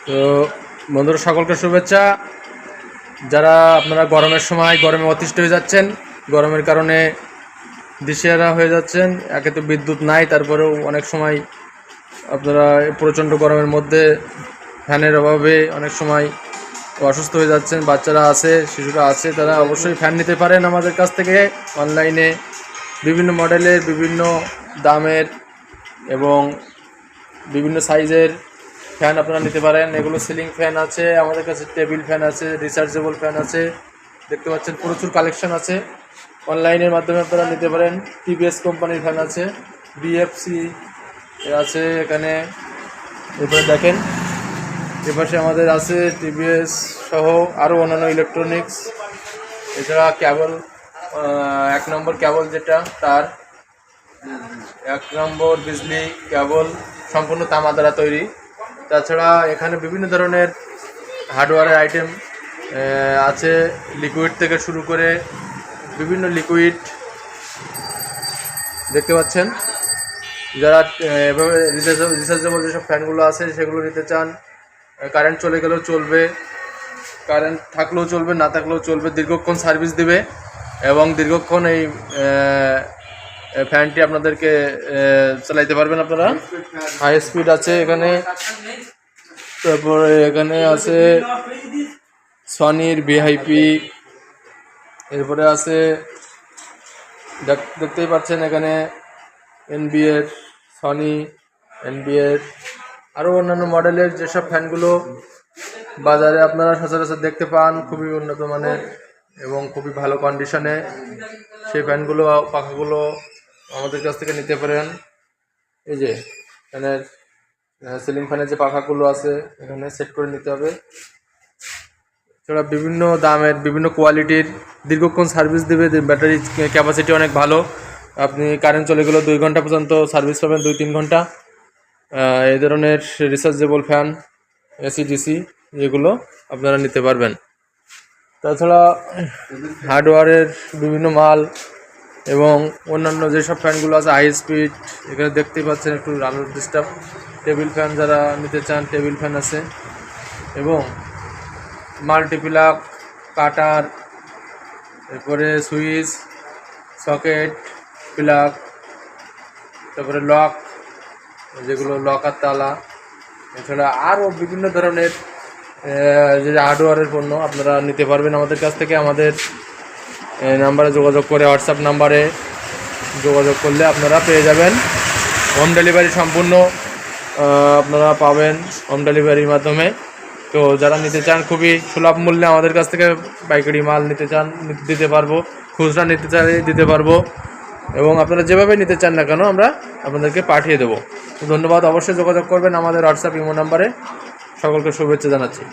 তো বন্ধুরা সকলকে শুভেচ্ছা। যারা আপনারা গরমের সময় গরমে অতিষ্ঠ হয়ে যাচ্ছেন, গরমের কারণে দিশেহারা হয়ে যাচ্ছেন, একে তো বিদ্যুৎ নাই, তারপরেও অনেক সময় আপনারা প্রচণ্ড গরমের মধ্যে ফ্যানের অভাবে অনেক সময় অসুস্থ হয়ে যাচ্ছেন, বাচ্চারা আছে, শিশুরা আছে, তারা অবশ্যই ফ্যান নিতে পারেন আমাদের কাছ থেকে। অনলাইনে বিভিন্ন মডেলের, বিভিন্ন দামের এবং বিভিন্ন সাইজের ফ্যান আপনারা নিতে পারেন। এগুলো সিলিং ফ্যান আছে, আমাদের কাছে টেবিল ফ্যান আছে, রিচার্জেবল ফ্যান আছে, দেখতে পাচ্ছেন প্রচুর কালেকশন আছে। অনলাইনের মাধ্যমে আপনারা নিতে পারেন। টিভিএস কোম্পানির ফ্যান আছে, বিএফসি আছে এখানে। এরপরে দেখেন এপাশে আমাদের আছে টিভিএস সহ আরও অন্যান্য ইলেকট্রনিক্স। এছাড়া কেবল 1 নম্বর কেবল যেটা, তার 1 নম্বর বিজলি কেবল সম্পূর্ণ তামা দ্বারা তৈরি। তাছাড়া এখানে বিভিন্ন ধরনের হার্ডওয়্যারের আইটেম আছে, লিকুইড থেকে শুরু করে বিভিন্ন লিকুইড দেখতে পাচ্ছেন। যারা এভাবে রিচার্জেবল যেসব ফ্যানগুলো আছে সেগুলো নিতে চান, কারেন্ট চলে গেলেও চলবে, কারেন্ট থাকলেও চলবে, না থাকলেও চলবে, দীর্ঘক্ষণ সার্ভিস দিবে এবং দীর্ঘক্ষণ এই ফ্যানটি আপনাদেরকে চালাইতে পারবেন আপনারা। হাই স্পিড আছে এখানে। তারপরে এখানে আছে সনির ভিআইপি। এরপরে আছে দেখতেই পাচ্ছেন এখানে এনবিএর, সনি, এনবিএর, আরও অন্যান্য মডেলের যেসব ফ্যানগুলো বাজারে আপনারা সচরাচর দেখতে পান, খুবই উন্নত মানের এবং খুবই ভালো কন্ডিশনে, সেই ফ্যানগুলো, পাখাগুলো আমাদের কাছ থেকে নিতে পারেন। এই যে ফ্যানের সিলিং ফ্যানের যে পাখাগুলো আছে এখানে সেট করে নিতে হবে। এছাড়া বিভিন্ন দামের, বিভিন্ন কোয়ালিটির, দীর্ঘক্ষণ সার্ভিস দেবে, ব্যাটারি ক্যাপাসিটি অনেক ভালো। আপনি কারেন্ট চলে গেলেও 2 ঘন্টা পর্যন্ত সার্ভিস পাবেন, 2-3 ঘন্টা। এই ধরনের রিচার্জেবল ফ্যান, এসি-ডিসি, যেগুলো আপনারা নিতে পারবেন। তাছাড়া হার্ডওয়্যারের বিভিন্ন মাল এবং অন্যান্য যেসব ফ্যানগুলো আছে হাই স্পিড, এখানে দেখতেই পাচ্ছেন একটু আলোর ডিস্টার্ব। টেবিল ফ্যান যারা নিতে চান, টেবিল ফ্যান আছে এবং মাল্টিপ্লাগ, কাটার, এরপরে সুইচ, সকেট, প্লাগ, তারপরে লক, যেগুলো লক আর তালা, এছাড়া আরও বিভিন্ন ধরনের যে হার্ডওয়্যারের পণ্য আপনারা নিতে পারবেন আমাদের কাছ থেকে। আমাদের নাম্বারে যোগাযোগ করে, হোয়াটসঅ্যাপ নাম্বারে যোগাযোগ করলে আপনারা পেয়ে যাবেন। হোম ডেলিভারি সম্পূর্ণ আপনারা পাবেন হোম ডেলিভারির মাধ্যমে। তো যারা নিতে চান খুবই সুলভ মূল্যে আমাদের কাছ থেকে পাইকারি মাল নিতে চান, দিতে পারবো, খুচরা নিতে চাইলে দিতে পারবো, এবং আপনারা যেভাবে নিতে চান না কেন আমরা আপনাদেরকে পাঠিয়ে দেবো। তো ধন্যবাদ, অবশ্যই যোগাযোগ করবেন আমাদের হোয়াটসঅ্যাপ ইমো নাম্বারে। সকলকে শুভেচ্ছা জানাচ্ছি।